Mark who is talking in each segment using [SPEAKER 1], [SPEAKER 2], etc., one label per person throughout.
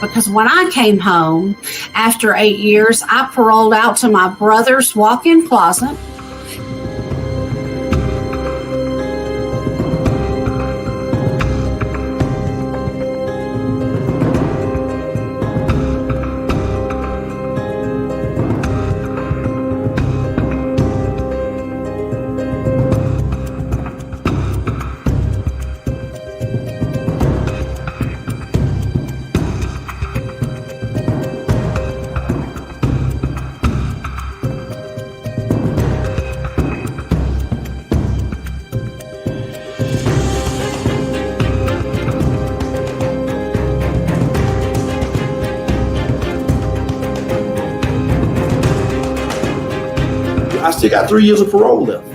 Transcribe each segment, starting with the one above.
[SPEAKER 1] because when I came home after 8 years, I paroled out to my brother's walk-in closet.
[SPEAKER 2] I still got 3 years of parole left.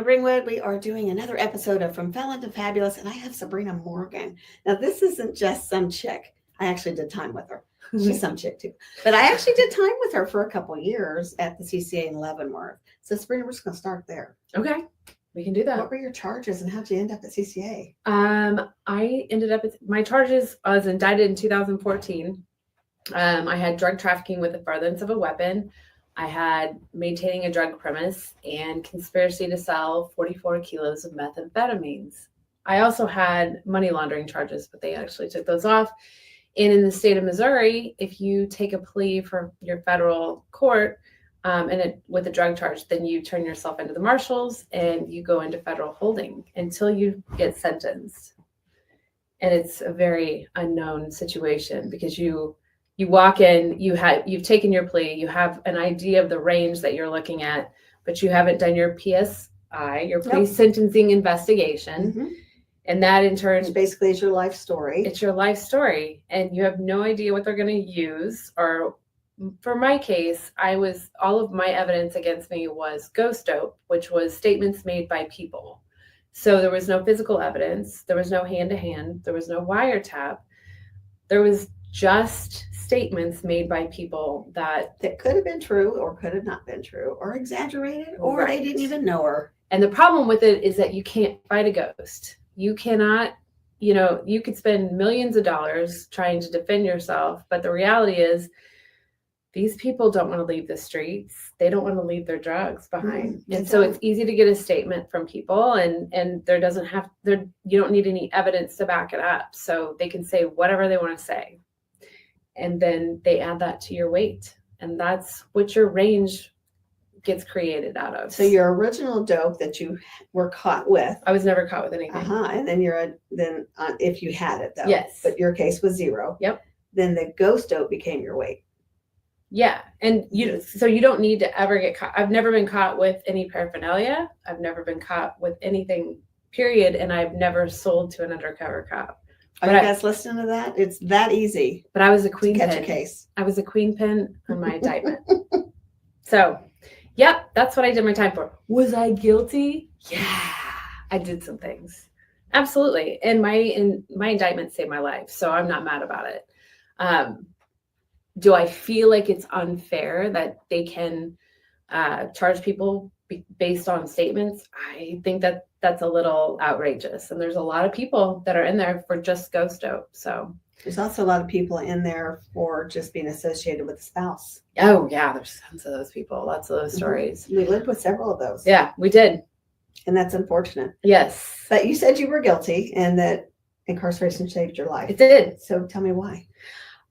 [SPEAKER 3] Ringwood. We are doing another episode of From Felon to Fabulous, and I have Sabrena Morgan. Now, this isn't just some chick. I actually did time with her. She's some chick too. But I actually did time with her for a couple of years at the CCA in Leavenworth. So, Sabrena, we're just going to start there.
[SPEAKER 4] Okay, we can do that.
[SPEAKER 3] What were your charges, and how did you end up at CCA?
[SPEAKER 4] I ended up at my charges. I was indicted in 2014. I had drug trafficking with the furtherance of a weapon. I had maintaining a drug premise and conspiracy to sell 44 kilos of methamphetamines. I also had money laundering charges, but they actually took those off. And in the state of Missouri, if you take a plea for your federal court with a drug charge, then you turn yourself into the marshals and you go into federal holding until you get sentenced. And it's a very unknown situation because you walk in, you've taken your plea, you have an idea of the range that you're looking at, but you haven't done your PSI, your pre-sentencing investigation. Mm-hmm. And that in turn,
[SPEAKER 3] which basically is your life story.
[SPEAKER 4] It's your life story. And you have no idea what they're going to use. Or for my case, all of my evidence against me was ghost dope, which was statements made by people. So there was no physical evidence. There was no hand-to-hand. There was no wiretap. There was just statements made by people that
[SPEAKER 3] could have been true or could have not been true or exaggerated or right. They didn't even know her.
[SPEAKER 4] And the problem with it is that you can't fight a ghost. You cannot, you could spend millions of dollars trying to defend yourself. But the reality is these people don't want to leave the streets. They don't want to leave their drugs behind. Mm-hmm. And so it's easy to get a statement from people and you don't need any evidence to back it up. So they can say whatever they want to say. And then they add that to your weight. And that's what your range gets created out of.
[SPEAKER 3] So your original dope that you were caught with.
[SPEAKER 4] I was never caught with anything.
[SPEAKER 3] And then if you had it though.
[SPEAKER 4] Yes.
[SPEAKER 3] But your case was 0.
[SPEAKER 4] Yep.
[SPEAKER 3] Then the ghost dope became your weight.
[SPEAKER 4] Yeah. And so you don't need to ever get caught. I've never been caught with any paraphernalia. I've never been caught with anything, period. And I've never sold to an undercover cop.
[SPEAKER 3] Are you guys listening to that? It's that easy.
[SPEAKER 4] But I was a queen
[SPEAKER 3] pin.
[SPEAKER 4] Catch
[SPEAKER 3] a case.
[SPEAKER 4] I was a queen pin on my indictment. So, yep, that's what I did my time for. Was I guilty? Yeah, I did some things. Absolutely. And my indictment saved my life. So I'm not mad about it. Do I feel like it's unfair that they can charge people based on statements? I think that's a little outrageous. And there's a lot of people that are in there for just ghost dope. So
[SPEAKER 3] there's also a lot of people in there for just being associated with a spouse.
[SPEAKER 4] Oh yeah, there's tons of those people. Lots of those stories.
[SPEAKER 3] We lived with several of those.
[SPEAKER 4] Yeah, we did.
[SPEAKER 3] And that's unfortunate.
[SPEAKER 4] Yes.
[SPEAKER 3] But you said you were guilty and that incarceration saved your life.
[SPEAKER 4] It did.
[SPEAKER 3] So tell me why.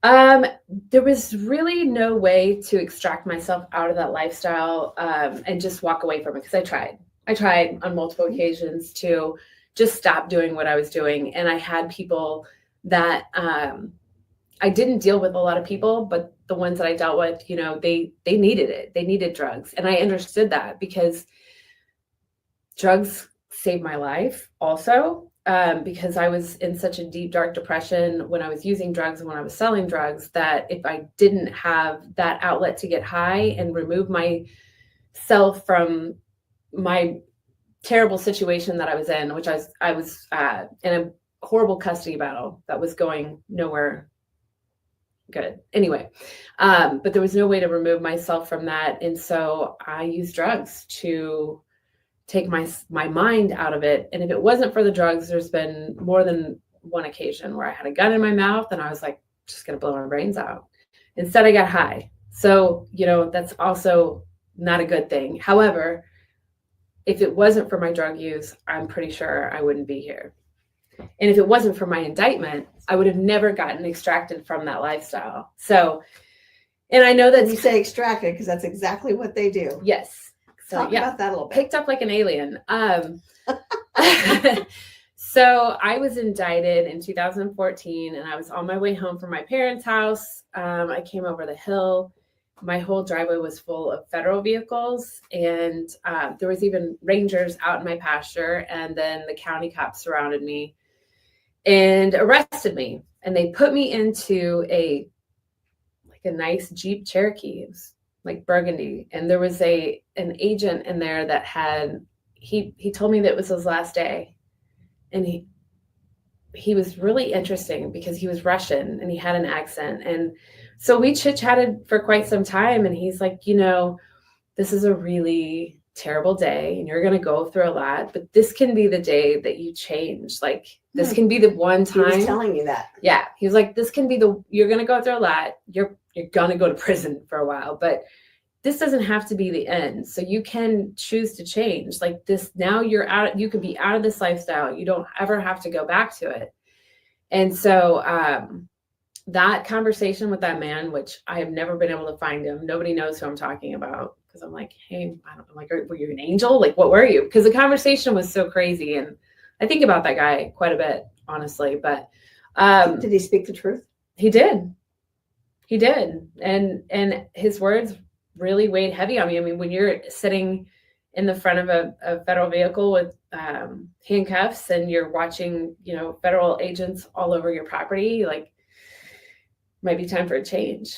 [SPEAKER 4] There was really no way to extract myself out of that lifestyle and just walk away from it because I tried. I tried on multiple occasions to just stop doing what I was doing. And I had people that I didn't deal with a lot of people, but the ones that I dealt with, they needed it. They needed drugs. And I understood that because drugs saved my life also. because I was in such a deep, dark depression when I was using drugs and when I was selling drugs, that if I didn't have that outlet to get high and remove myself from my terrible situation that I was in, which I was in a horrible custody battle that was going nowhere good. Anyway, but there was no way to remove myself from that. And so I used drugs to take my mind out of it. And if it wasn't for the drugs, there's been more than one occasion where I had a gun in my mouth and I was like, just going to blow my brains out. Instead, I got high. So, that's also not a good thing. However, if it wasn't for my drug use, I'm pretty sure I wouldn't be here. And if it wasn't for my indictment, I would have never gotten extracted from that lifestyle. So, and I know that
[SPEAKER 3] you say extracted because that's exactly what they do.
[SPEAKER 4] Yes. So
[SPEAKER 3] Talk about that a little bit.
[SPEAKER 4] Picked up like an alien. So I was indicted in 2014 and I was on my way home from my parents' house. I came over the hill. My whole driveway was full of federal vehicles, and there was even rangers out in my pasture. And then the county cops surrounded me and arrested me. And they put me into a nice Jeep Cherokee. It was like burgundy. And there was an agent in there that he told me that it was his last day. And he was really interesting because he was Russian and he had an accent. And so we chit-chatted for quite some time. And he's like, this is a really terrible day and you're going to go through a lot, but this can be the day that you change. Like this can be the one time.
[SPEAKER 3] He was telling you that.
[SPEAKER 4] Yeah. He was like, this can be you're going to go through a lot. You're going to go to prison for a while, but this doesn't have to be the end. So you can choose to change like this. Now you're out, you could be out of this lifestyle. You don't ever have to go back to it. And so, that conversation with that man, which I have never been able to find him. Nobody knows who I'm talking about. Cause I'm like, hey, I'm like, were you an angel? Like, what were you? Cause the conversation was so crazy. And I think about that guy quite a bit, honestly, but,
[SPEAKER 3] did he speak the truth?
[SPEAKER 4] He did. And his words really weighed heavy on me. I mean, when you're sitting in the front of a federal vehicle with handcuffs and you're watching, federal agents all over your property, like might be time for a change.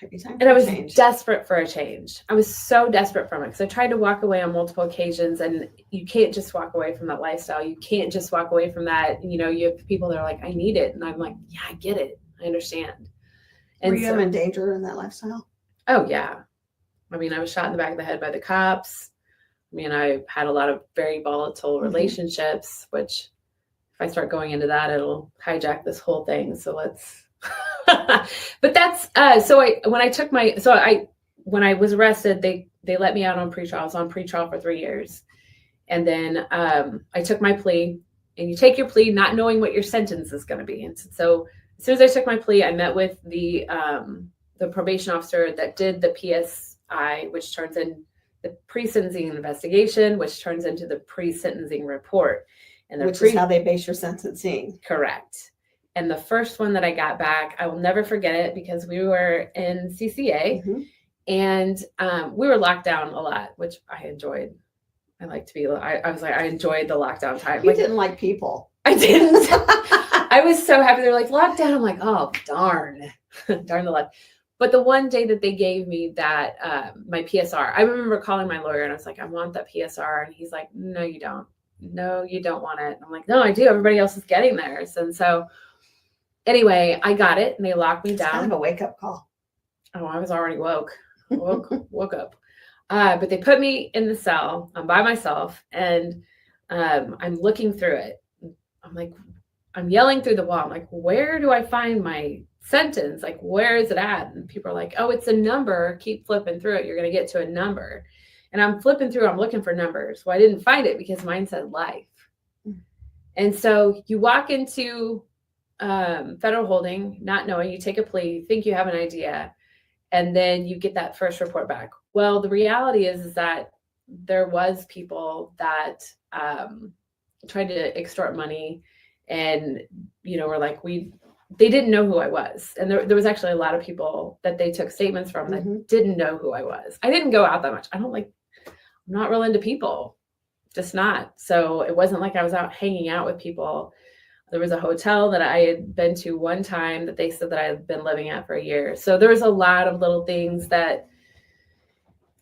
[SPEAKER 4] And I was desperate for a change. I was so desperate from it because I tried to walk away on multiple occasions, and you can't just walk away from that lifestyle. You can't just walk away from that. You have people that are like, I need it. And I'm like, yeah, I get it. I understand. And
[SPEAKER 3] were you in danger in that lifestyle?
[SPEAKER 4] Oh, yeah. I mean, I was shot in the back of the head by the cops. I mean, I had a lot of very volatile relationships, which if I start going into that, it'll hijack this whole thing. So let's, but that's, when I was arrested, they let me out on pretrial. I was on pretrial for 3 years. And then I took my plea, and you take your plea not knowing what your sentence is going to be. And so as soon as I took my plea, I met with the probation officer that did the PSI, which turns in the pre-sentencing investigation, which turns into the pre-sentencing report. And
[SPEAKER 3] which is how they base your sentencing.
[SPEAKER 4] Correct. And the first one that I got back, I will never forget it because we were in CCA and we were locked down a lot, which I enjoyed. I like to be, I was like, I enjoyed the lockdown time.
[SPEAKER 3] You didn't like people.
[SPEAKER 4] I didn't. I was so happy. They're like, lockdown. I'm like, oh, darn the luck. But the one day that they gave me that, my PSR, I remember calling my lawyer and I was like, I want that PSR. And he's like, no, you don't. No, you don't want it. I'm like, no, I do. Everybody else is getting theirs. And so anyway, I got it and they locked me down.
[SPEAKER 3] Kind of a wake up call.
[SPEAKER 4] Oh, I was already woke up. But they put me in the cell. I'm by myself and I'm looking through it. I'm like, I'm yelling through the wall. I'm like, where do I find my sentence? Like, where is it at? And people are like, oh, it's a number. Keep flipping through it. You're going to get to a number. And I'm flipping through. I'm looking for numbers. Well, I didn't find it because mine said life. And so you walk into federal holding, not knowing, you take a plea, think you have an idea, and then you get that first report back. Well, the reality is that there was people that tried to extort money and, were like, they didn't know who I was. And there was actually a lot of people that they took statements from that didn't know who I was. I didn't go out that much. I'm not real into people. just not. So it wasn't like I was out hanging out with people. There was a hotel that I had been to one time that they said that I had been living at for a year. So there was a lot of little things that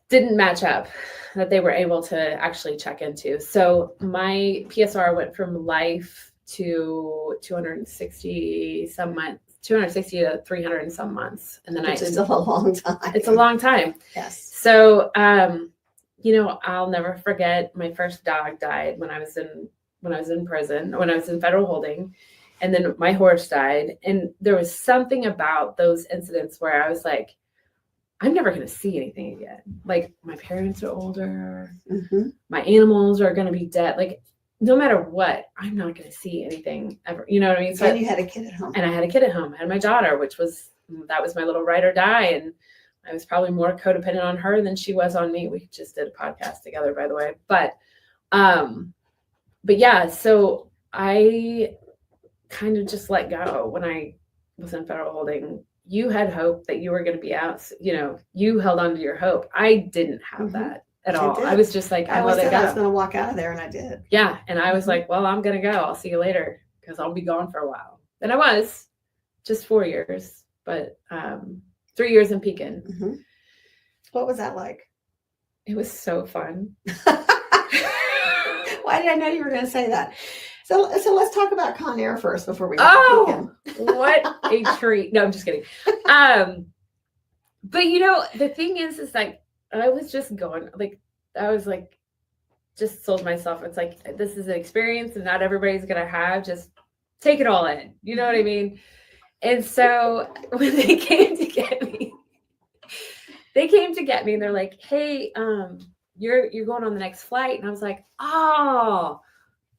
[SPEAKER 4] didn't match up that they were able to actually check into. So my PSR went from life to 260 some months, 260 to 300 and some months. And then
[SPEAKER 3] Which is still a long time.
[SPEAKER 4] It's a long time.
[SPEAKER 3] Yes.
[SPEAKER 4] So, you know, I'll never forget my first dog died when I was in prison, when I was in federal holding, and then my horse died. And there was something about those incidents where I was like, I'm never going to see anything again. Like, my parents are older, my animals are going to be dead. Like, no matter what, I'm not going to see anything ever. You know what I mean? So
[SPEAKER 3] And you had a kid at home.
[SPEAKER 4] And I had a kid at home. I had my daughter, that was my little ride or die. And I was probably more codependent on her than she was on me. We just did a podcast together, by the way. But yeah, so I kind of just let go when I was in federal holding. You had hope that you were going to be out. You know, you held on to your hope. I didn't have that at all. I was just like,
[SPEAKER 3] I was going to walk out of there, and I did.
[SPEAKER 4] Yeah. And I was like, well, I'm going to go. I'll see you later because I'll be gone for a while. And I was just 4 years, but 3 years in Pekin.
[SPEAKER 3] What was that like?
[SPEAKER 4] It was so fun.
[SPEAKER 3] Why did I know you were going to say that? So let's talk about Con Air first before we
[SPEAKER 4] what a treat. No, I'm just kidding. But you know, the thing is like, I was just going, like, I was like, just sold myself. It's like, this is an experience and not everybody's going to have, just take it all in. You know what I mean? And so when they came to get me and they're like, hey, you're going on the next flight. And I was like, oh,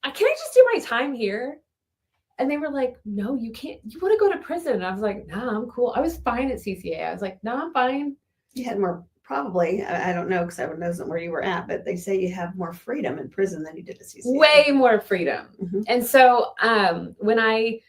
[SPEAKER 4] can I just do my time here? And they were like, no, you can't. You want to go to prison? And I was like, nah, I'm cool. I was fine at CCA. I was like, no, I'm fine.
[SPEAKER 3] You had more, probably, I don't know, because I wasn't where you were at, but they say you have more freedom in prison than you did at CCA.
[SPEAKER 4] Way more freedom. And so when I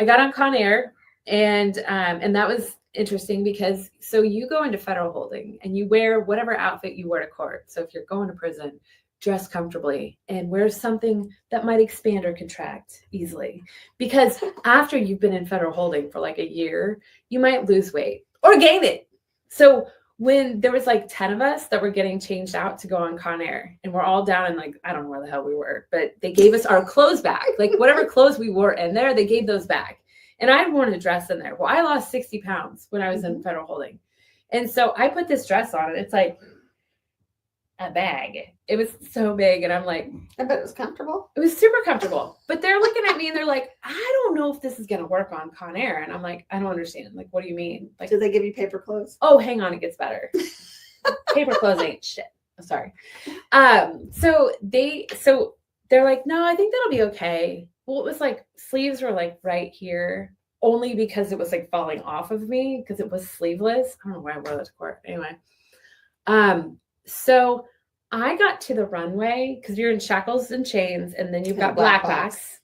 [SPEAKER 4] got on Con Air, and that was interesting because so you go into federal holding and you wear whatever outfit you wear to court. So if you're going to prison, dress comfortably and wear something that might expand or contract easily. Because after you've been in federal holding for like a year, you might lose weight or gain it. So when there was like 10 of us that were getting changed out to go on Con Air, and we're all down in like, I don't know where the hell we were, but they gave us our clothes back. Like whatever clothes we wore in there, they gave those back. And I had worn a dress in there. Well, I lost 60 pounds when I was in federal holding. And so I put this dress on and it's like a bag. It was so big. And I'm like,
[SPEAKER 3] I bet it was comfortable.
[SPEAKER 4] It was super comfortable. But they're looking at me and they're like, I don't know if this is going to work on Con Air. And I'm like, I don't understand. Like, what do you mean? Like,
[SPEAKER 3] did they give you paper clothes?
[SPEAKER 4] Oh, hang on. It gets better. Paper clothes ain't shit. I'm sorry. So they're like, no, I think that'll be okay. Well, it was like sleeves were like right here only because it was like falling off of me because it was sleeveless. I don't know why I wore that to court. Anyway. So I got to the runway because you're in shackles and chains and then you've got black box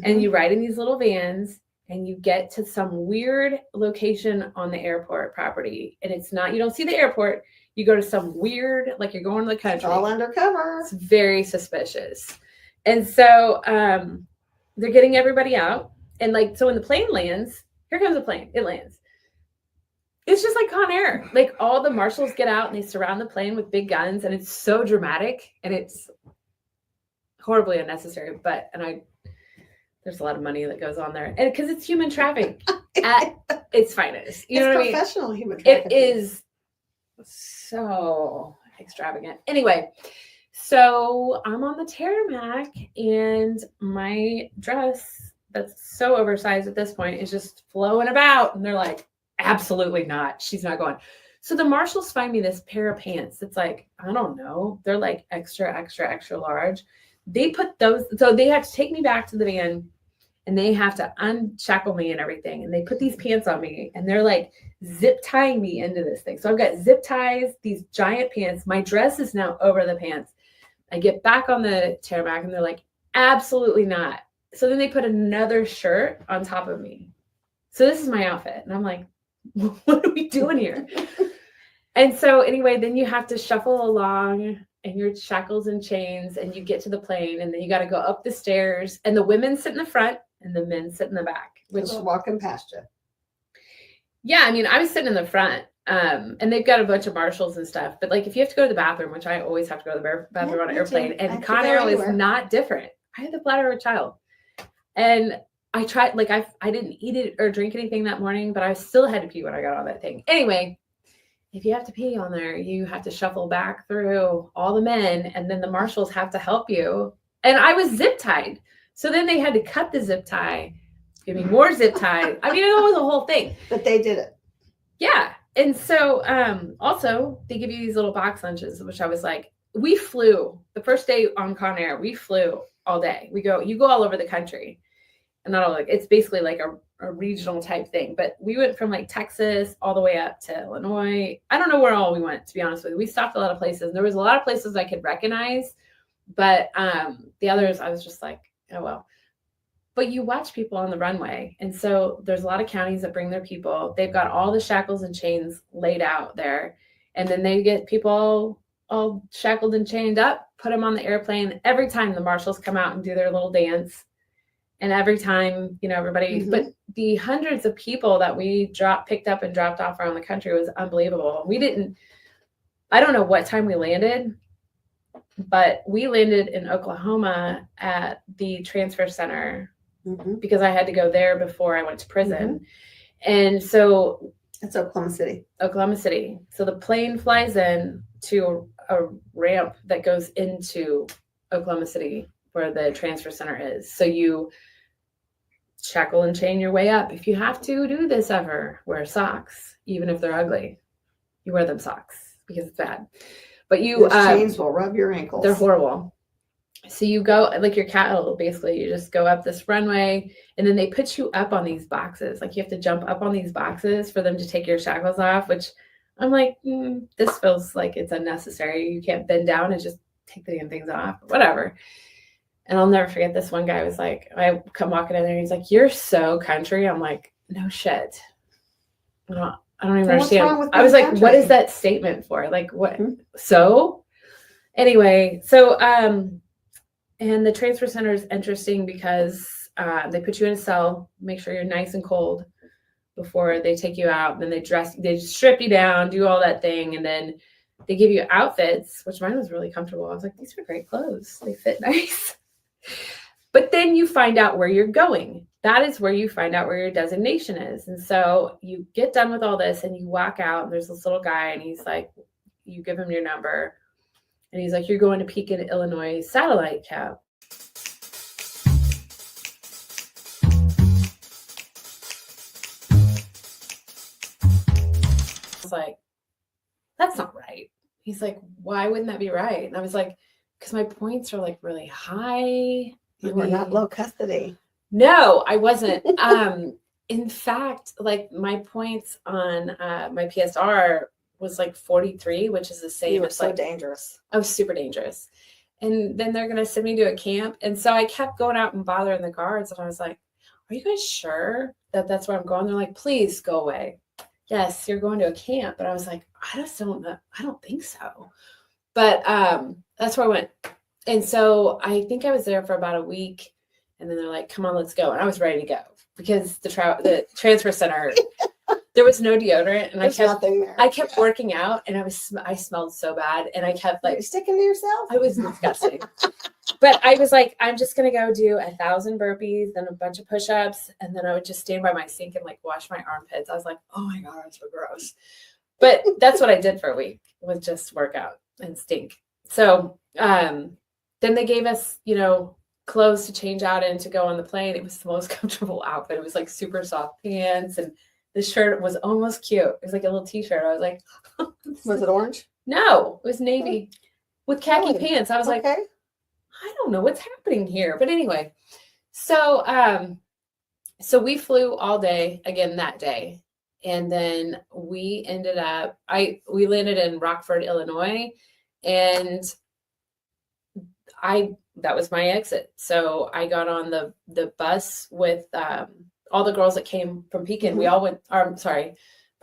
[SPEAKER 4] and you ride in these little vans and you get to some weird location on the airport property. And it's not, you don't see the airport. You go to some weird, like you're going to the country.
[SPEAKER 3] It's all undercover.
[SPEAKER 4] It's very suspicious. And so, they're getting everybody out. And like, so when the plane lands, here comes the plane. It lands. It's just like Con Air. Like all the marshals get out and they surround the plane with big guns. And it's so dramatic and it's horribly unnecessary. But, there's a lot of money that goes on there. And because it's human trafficking at its finest. You know what I mean?
[SPEAKER 3] Professional human trafficking.
[SPEAKER 4] It is so extravagant. Anyway. So I'm on the tarmac and my dress that's so oversized at this point is just flowing about. And they're like, absolutely not. She's not going. So the marshals find me this pair of pants. It's like, I don't know. They're like extra, extra, extra large. They put those. So they have to take me back to the van and they have to unshackle me and everything. And they put these pants on me and they're like zip tying me into this thing. So I've got zip ties, these giant pants. My dress is now over the pants. I get back on the tarmac and they're like, absolutely not. So then they put another shirt on top of me. So this is my outfit. And I'm like, what are we doing here? And so anyway, then you have to shuffle along and your shackles and chains, and you get to the plane, and then you got to go up the stairs, and the women sit in the front and the men sit in the back, which
[SPEAKER 3] We're walking past you.
[SPEAKER 4] yeah, I mean, I was sitting in the front, and they've got a bunch of marshals and stuff, but like if you have to go to the bathroom, which I always have to go to the bathroom on an airplane, and Conair is not different. I had the bladder of a child, and I tried, like I didn't eat it or drink anything that morning, but I still had to pee when I got on that thing. Anyway, if you have to pee on there, you have to shuffle back through all the men, and then the marshals have to help you. And I was zip tied. So then they had to cut the zip tie, give me more zip tie. I mean, it was a whole thing.
[SPEAKER 3] But they did it.
[SPEAKER 4] Yeah. And so also they give you these little box lunches, which I was like, we flew the first day on Conair, we flew all day. You go all over the country. And not all, like, it's basically like a regional type thing. But we went from like Texas all the way up to Illinois. I don't know where all we went, to be honest with you. We stopped a lot of places. There was a lot of places I could recognize, but the others I was just like, oh well. But you watch people on the runway, and so there's a lot of counties that bring their people. They've got all the shackles and chains laid out there, and then they get people all shackled and chained up, put them on the airplane. Every time the marshals come out and do their little dance. And every time, you know, everybody, but the hundreds of people that we picked up and dropped off around the country was unbelievable. I don't know what time we landed, but we landed in Oklahoma at the transfer center because I had to go there before I went to prison. And so
[SPEAKER 3] it's Oklahoma City.
[SPEAKER 4] So the plane flies in to a ramp that goes into Oklahoma City, where the transfer center is. So you shackle and chain your way up. If you have to do this ever, wear socks, even if they're ugly. You wear them socks because it's bad. But those
[SPEAKER 3] chains will rub your ankles.
[SPEAKER 4] They're horrible. So you go like your cattle, basically. You just go up this runway, and then they put you up on these boxes. Like you have to jump up on these boxes for them to take your shackles off, which I'm like, this feels like it's unnecessary. You can't bend down and just take the damn things off, whatever. And I'll never forget, this one guy was like, I come walking in there, and he's like, you're so country. I'm like, no shit. I don't even understand. I was like, country? What is that statement for? Like, what? So anyway, so, and the transfer center is interesting because they put you in a cell, make sure you're nice and cold before they take you out. And then they strip you down, do all that thing. And then they give you outfits, which mine was really comfortable. I was like, these are great clothes. They fit nice. But then you find out where you're going. That is where you find out where your designation is. And so you get done with all this and you walk out, and there's this little guy, and he's like, you give him your number, and he's like, you're going to Pekin, Illinois satellite camp. I was like, that's not right. He's like, why wouldn't that be right? And I was like, because my points are like really high.
[SPEAKER 3] You were not low custody.
[SPEAKER 4] No, I wasn't. In fact, like my points on my PSR was like 43, which is the same.
[SPEAKER 3] You were
[SPEAKER 4] as
[SPEAKER 3] so
[SPEAKER 4] like,
[SPEAKER 3] dangerous.
[SPEAKER 4] I was super dangerous. And then they're going to send me to a camp. And so I kept going out and bothering the guards. And I was like, are you guys sure that that's where I'm going? They're like, please go away. Yes, you're going to a camp. But I was like, I just don't know. I don't think so. But that's where I went. And so I think I was there for about a week. And then they're like, come on, let's go. And I was ready to go because the transfer center, there was no deodorant. And
[SPEAKER 3] There's nothing there.
[SPEAKER 4] I kept working out, and I smelled so bad. And I kept like,
[SPEAKER 3] you're sticking to yourself.
[SPEAKER 4] I was disgusting. But I was like, I'm just going to go do 1,000 burpees, then a bunch of push-ups. And then I would just stand by my sink and like wash my armpits. I was like, oh my God, I'm so gross. But that's what I did for a week, was just work out and stink. So then they gave us, clothes to change out in to go on the plane. It was the most comfortable outfit. It was like super soft pants, and the shirt was almost cute. It was like a little t-shirt. I was like,
[SPEAKER 3] was it orange?
[SPEAKER 4] No, it was navy with khaki pants. I was like,
[SPEAKER 3] I
[SPEAKER 4] don't know what's happening here. But anyway, so we flew all day again that day. And then we ended up, we landed in Rockford, Illinois, and that was my exit. So I got on the bus with all the girls that came from Pekin. We all went, from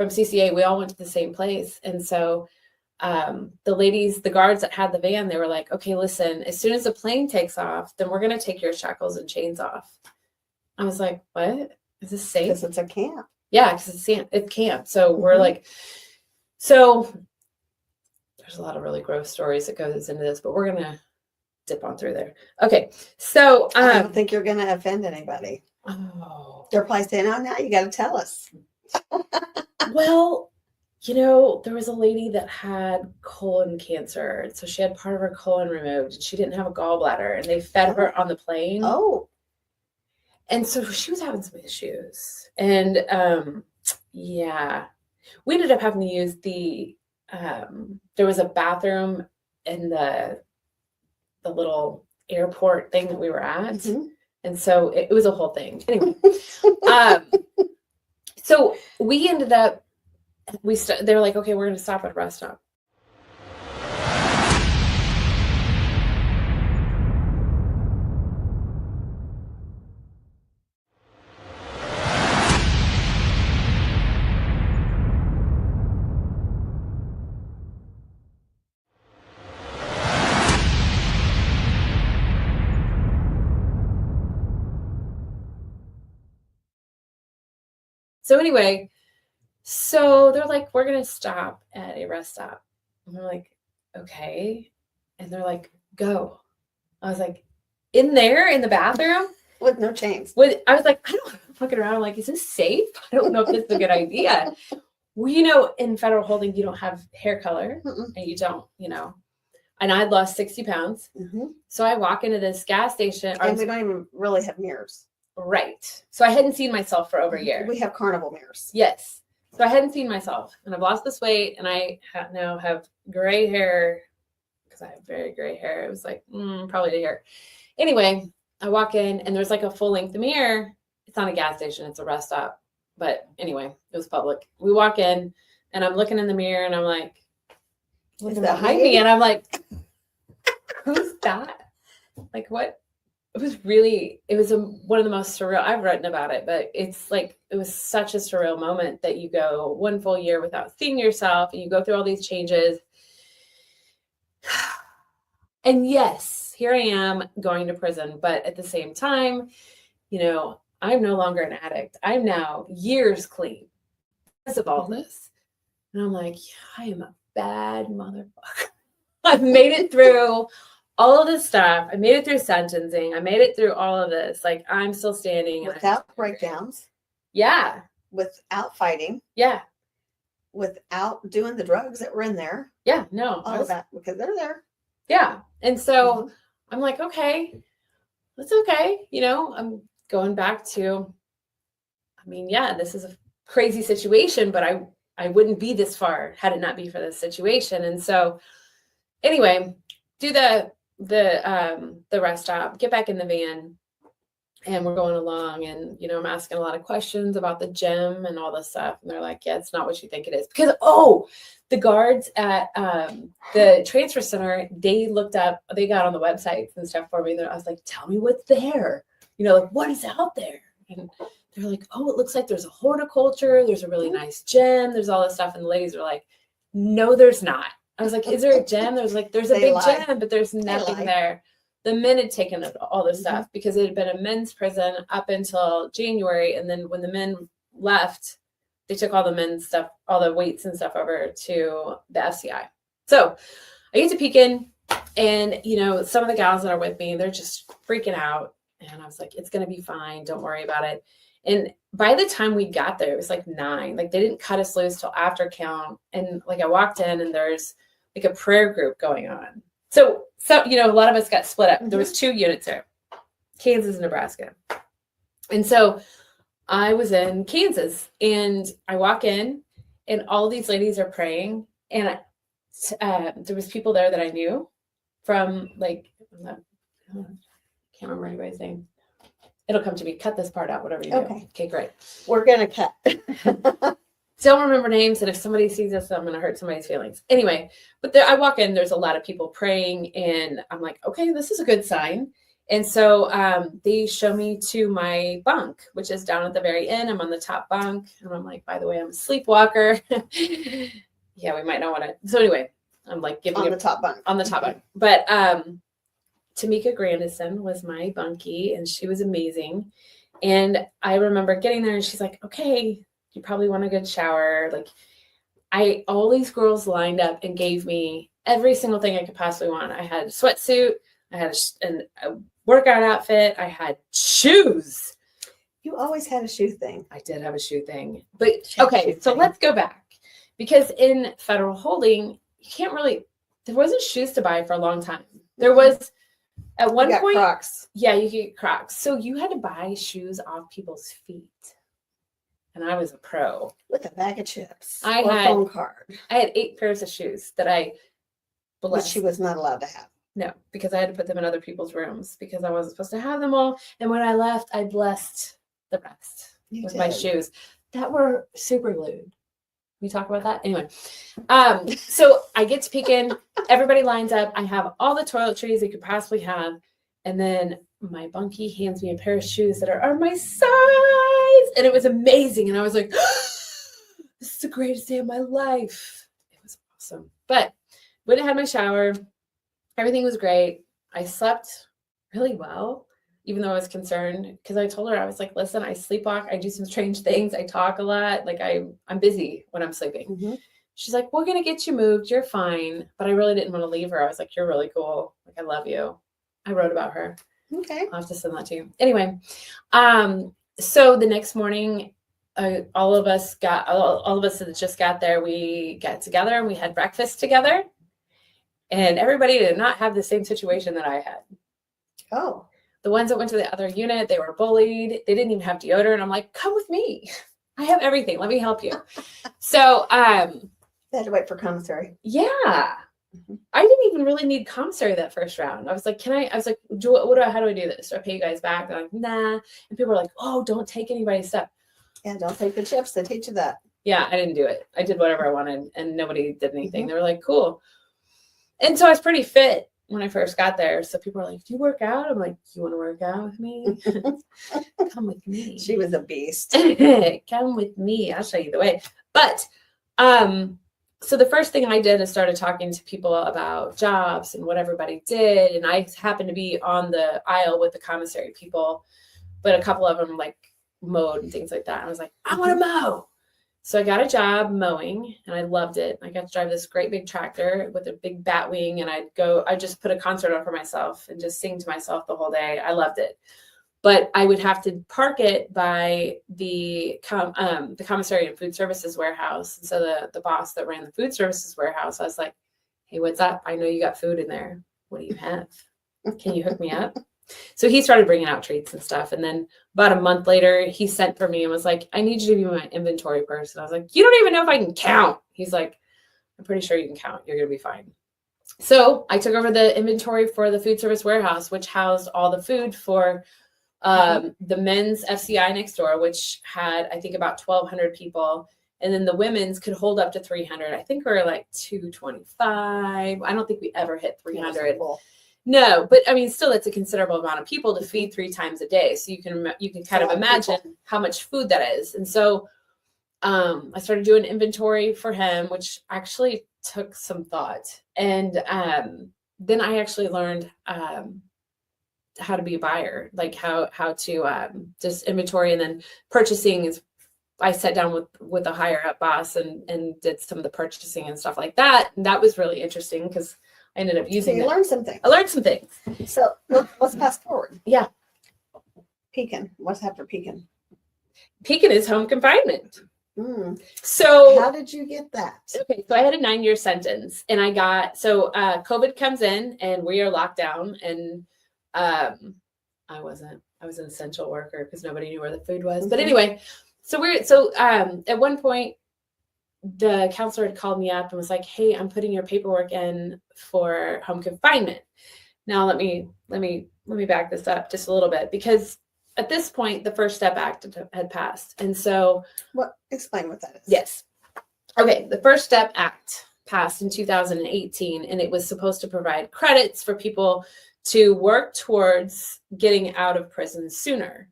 [SPEAKER 4] CCA, we all went to the same place. And so the guards that had the van, they were like, okay, listen, as soon as the plane takes off, then we're going to take your shackles and chains off. I was like, what? Is this safe?
[SPEAKER 3] Because it's a camp.
[SPEAKER 4] Yeah, because it's camp. So we're like, so there's a lot of really gross stories that goes into this, but we're going to dip on through there. Okay. So
[SPEAKER 3] I don't think you're going to offend anybody.
[SPEAKER 4] Oh.
[SPEAKER 3] They're probably saying, oh, now you got to tell us.
[SPEAKER 4] Well, you know, there was a lady that had colon cancer. So she had part of her colon removed and she didn't have a gallbladder and they fed her on the plane.
[SPEAKER 3] Oh.
[SPEAKER 4] And so she was having some issues. And yeah, we ended up having to use there was a bathroom in the little airport thing that we were at. Mm-hmm. And so it was a whole thing. Anyway, so we ended up, they were like, okay, we're going to stop at a rest stop. So anyway, so they're like, we're going to stop at a rest stop. And we're like, okay. And they're like, go. I was like, in there, in the bathroom?
[SPEAKER 3] With no chains.
[SPEAKER 4] I was like, I don't fucking around. I'm like, is this safe? I don't know if this is a good idea. Well, you know, in federal holding, you don't have hair color. And you don't, you know. And I'd lost 60 pounds. Mm-hmm. So I walk into this gas station.
[SPEAKER 3] And we don't even really have mirrors.
[SPEAKER 4] Right. So I hadn't seen myself for over a year.
[SPEAKER 3] We have carnival mirrors.
[SPEAKER 4] Yes. So I hadn't seen myself and I've lost this weight and I now have gray hair because I have very gray hair. It was like, probably the hair. Anyway, I walk in and there's like a full length mirror. It's not a gas station. It's a rest stop. But anyway, it was public. We walk in and I'm looking in the mirror and I'm like, what's behind me? And I'm like, who's that? Like what? It was one of the most surreal. I've written about it, but it's like, it was such a surreal moment that you go one full year without seeing yourself and you go through all these changes. And yes, here I am going to prison, but at the same time, you know, I'm no longer an addict. I'm now years clean because of all this. And I'm like, I am a bad motherfucker. I've made it through all of this stuff. I made it through sentencing. I made it through all of this. Like I'm still standing.
[SPEAKER 3] Without breakdowns.
[SPEAKER 4] Yeah.
[SPEAKER 3] Without fighting.
[SPEAKER 4] Yeah.
[SPEAKER 3] Without doing the drugs that were in there.
[SPEAKER 4] Yeah. No.
[SPEAKER 3] All of that because they're there.
[SPEAKER 4] Yeah. And so I'm like, okay, that's okay. You know, I'm going back to, I mean, yeah, this is a crazy situation, but I wouldn't be this far had it not be for this situation. And so anyway, do the rest stop, get back in the van, and we're going along. And, you know, I'm asking a lot of questions about the gym and all this stuff. And they're like, yeah, it's not what you think it is. Because, the guards at the transfer center, they got on the websites and stuff for me. I was like, tell me what's there. You know, like, what is out there? And they're like, oh, it looks like there's a horticulture. There's a really nice gym. There's all this stuff. And the ladies are like, no, there's not. I was like, is there a gym? There's a big gym, but there's nothing there. The men had taken all this stuff because it had been a men's prison up until January. And then when the men left, they took all the men's stuff, all the weights and stuff over to the FCI. So I get to peek in and, you know, some of the gals that are with me, they're just freaking out. And I was like, it's going to be fine. Don't worry about it. And by the time we got there, it was like 9. Like they didn't cut us loose till after count. And like I walked in and there's like a prayer group going on. So, you know, a lot of us got split up. There was 2 units there, Kansas and Nebraska. And so I was in Kansas and I walk in and all these ladies are praying. And there was people there that I knew from like, I can't remember anybody's name. It'll come to me. Cut this part out, whatever you do. Okay, great.
[SPEAKER 3] We're going to cut.
[SPEAKER 4] Don't remember names, and if somebody sees this, I'm going to hurt somebody's feelings. Anyway, but I walk in, there's a lot of people praying, and I'm like, okay, this is a good sign. And so they show me to my bunk, which is down at the very end. I'm on the top bunk, and I'm like, by the way, I'm a sleepwalker. Yeah, we might not want to. So anyway, I'm like giving
[SPEAKER 3] On the top bunk.
[SPEAKER 4] on the top bunk. But Tamika Grandison was my bunkie, and she was amazing. And I remember getting there, and she's like, "Okay, you probably want a good shower." Like, all these girls lined up and gave me every single thing I could possibly want. I had a sweatsuit, I had a workout outfit, I had shoes.
[SPEAKER 3] You always had a shoe thing.
[SPEAKER 4] I did have a shoe thing. But okay, so let's go back. Because in federal holding, you can't really, there wasn't shoes to buy for a long time. There was, at one point,
[SPEAKER 3] Crocs.
[SPEAKER 4] Yeah, you could get Crocs. So you had to buy shoes off people's feet. And I was a pro.
[SPEAKER 3] With a bag of chips.
[SPEAKER 4] I
[SPEAKER 3] or
[SPEAKER 4] had
[SPEAKER 3] a phone card.
[SPEAKER 4] I had 8 pairs of shoes that I
[SPEAKER 3] But she was not allowed to have.
[SPEAKER 4] No, because I had to put them in other people's rooms because I wasn't supposed to have them all. And when I left, I blessed the rest with my shoes that were super glued. We talk about that anyway. So I get to Pekin. Everybody lines up. I have all the toiletries they could possibly have, and then my bunkie hands me a pair of shoes that are my size, and it was amazing. And I was like, "This is the greatest day of my life." It was awesome. But went and had my shower. Everything was great. I slept really well, even though I was concerned, because I told her, I was like, "Listen, I sleepwalk. I do some strange things. I talk a lot. Like I'm busy when I'm sleeping."
[SPEAKER 3] Mm-hmm.
[SPEAKER 4] She's like, "We're going to get you moved. You're fine." But I really didn't want to leave her. I was like, "You're really cool. Like, I love you." I wrote about her.
[SPEAKER 3] Okay.
[SPEAKER 4] I'll have to send that to you. Anyway, so the next morning, all of us that just got there, we got together and we had breakfast together. And everybody did not have the same situation that I had.
[SPEAKER 3] Oh.
[SPEAKER 4] The ones that went to the other unit, they were bullied. They didn't even have deodorant. I'm like, "Come with me. I have everything. Let me help you." So,
[SPEAKER 3] they had to wait for commissary.
[SPEAKER 4] Yeah. I didn't even really need commissary that first round. I was like, how do I do this? Do I pay you guys back? They're like, "Nah." And people were like, "Oh, don't take anybody's stuff."
[SPEAKER 3] Yeah, don't take the chips. They teach you that.
[SPEAKER 4] Yeah, I didn't do it. I did whatever I wanted, and nobody did anything. They were like, "Cool." And so I was pretty fit when I first got there. So people were like, "Do you work out?" I'm like, "You want to work out with me? Come with me."
[SPEAKER 3] She was a beast.
[SPEAKER 4] Come with me. I'll show you the way. But so the first thing I did is started talking to people about jobs and what everybody did. And I happened to be on the aisle with the commissary people, but a couple of them like mowed and things like that. And I was like, "I want to mow." So I got a job mowing and I loved it. I got to drive this great big tractor with a big bat wing, and I just put a concert on for myself and just sing to myself the whole day. I loved it. But I would have to park it by the commissary and food services warehouse. And so the boss that ran the food services warehouse, I was like, "Hey, what's up? I know you got food in there. What do you have? Can you hook me up?" So he started bringing out treats and stuff. And then about a month later, he sent for me and was like, "I need you to be my inventory person." I was like, "You don't even know if I can count." He's like, "I'm pretty sure you can count. You're going to be fine." So I took over the inventory for the food service warehouse, which housed all the food for the men's FCI next door, which had, I think, about 1,200 people. And then the women's could hold up to 300. I think we were like 225. I don't think we ever hit 300. No, but I mean, still, it's a considerable amount of people to feed 3 times a day. So you can kind of imagine how much food that is. And so I started doing inventory for him, which actually took some thought. And then I actually learned how to be a buyer, like how to just inventory, and then purchasing is. I sat down with a higher up boss and did some of the purchasing and stuff like that. And that was really interesting because I ended up using it.
[SPEAKER 3] You learned some things.
[SPEAKER 4] I learned some things.
[SPEAKER 3] So let's fast forward.
[SPEAKER 4] Yeah.
[SPEAKER 3] Pekin. What's after Pekin?
[SPEAKER 4] Pekin is home confinement.
[SPEAKER 3] Mm.
[SPEAKER 4] So
[SPEAKER 3] how did you get that?
[SPEAKER 4] Okay, so I had a 9-year sentence, and COVID comes in and we are locked down, and I was an essential worker because nobody knew where the food was. But anyway, at one point the counselor had called me up and was like, "Hey, I'm putting your paperwork in for home confinement." Now let me back this up just a little bit, because at this point the First Step Act had passed. And so
[SPEAKER 3] explain what that is.
[SPEAKER 4] Yes. Okay, the First Step Act passed in 2018, and it was supposed to provide credits for people to work towards getting out of prison sooner.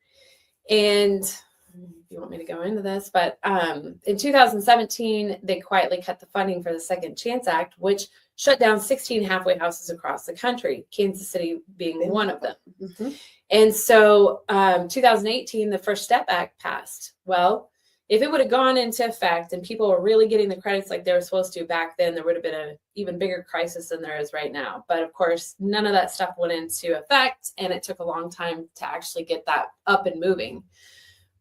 [SPEAKER 4] And you want me to go into this, but in 2017, they quietly cut the funding for the Second Chance Act, which shut down 16 halfway houses across the country, Kansas City being one of them.
[SPEAKER 3] Mm-hmm.
[SPEAKER 4] And so 2018, the First Step Act passed. Well, if it would have gone into effect and people were really getting the credits like they were supposed to back then, there would have been an even bigger crisis than there is right now. But of course, none of that stuff went into effect, and it took a long time to actually get that up and moving.